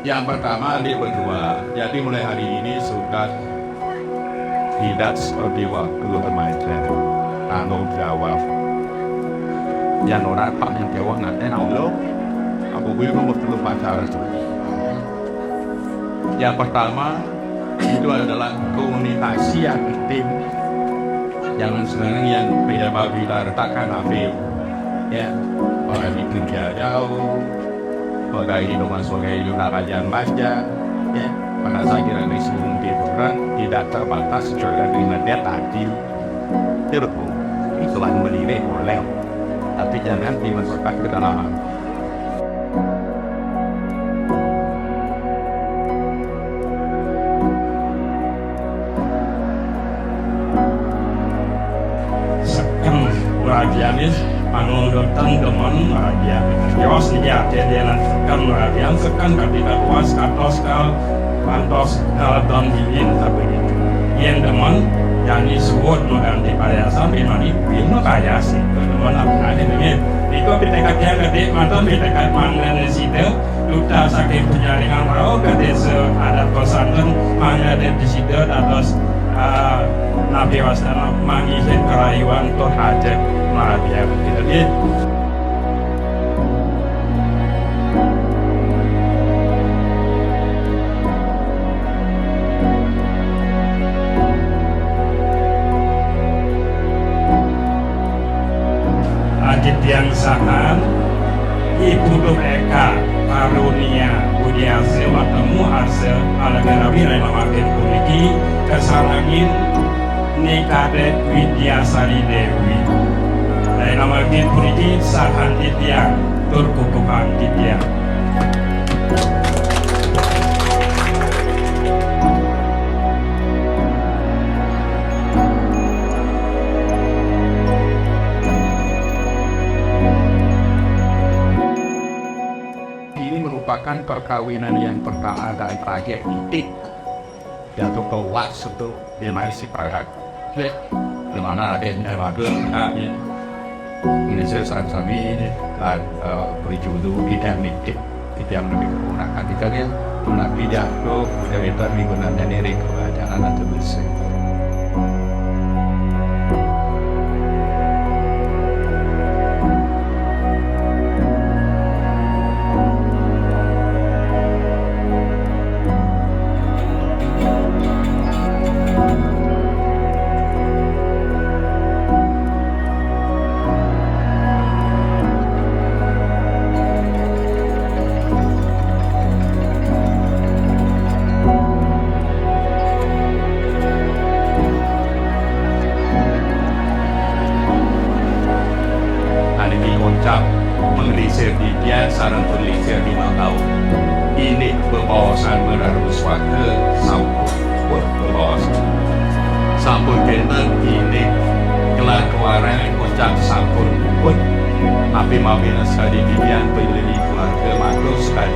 Yang pertama dia berdua, jadi mulai hari ini sudah tidak seperti waktu remaja, tanggung jawab. Yang orang pak yang jawab nanti lo, aku belum perlu pacar. Yang pertama itu adalah komunikasi yang intim. Jangan senang yang beda-beda letakkan hafil, ya, orang itu jauh, sebagai hidupan sebagai jurnal kajian baca, ya, pada saya kira ini sebelum tiduran tidak terbatas juga dengan dia tadi, terus itulah melirik boleh, tapi jangan dimasukkan ke dalam. Ragianis menundurkan teman ragia Yos dia jadilah kan ragia sekan ketika puas katos kal pantos dan dingin tapi yang teman yani suwot mengganti pariasan bimani bima kaya sih teman apa ini itu kita kajian gede mantan kita kajian mangan situ duta sakit penjaringan rau gede seadat kosanten mangan di situ atas Nabi Wasana mengizin kerayuan tuh hajat mahadia jadi Adit yang sahan Ibu Tum Eka Karunia Budi Hasil Watemu Hasil Alagarawi Rema Makin Puniki Kesalangin Nikade Widyasari Dewi Rema Makin Puniki Sahan Tityang Turkukukan Tityang merupakan perkawinan yang pertama dan terakhir titik jatuh ke was itu dia masih parak di mana ada yang ada ini saya sami dan berjudul tidak titik yang lebih menggunakan kita dia nak pidato dari menggunakan diri kerajaan atau bersih. Mengelisir dia saran pengelisir 5 tahun ini berbawasan menerus waktu sampun berbawasan sampun kena ini kelakuan kocak sampun pun tapi mabina sekali dia pilih keluarga maklum sekali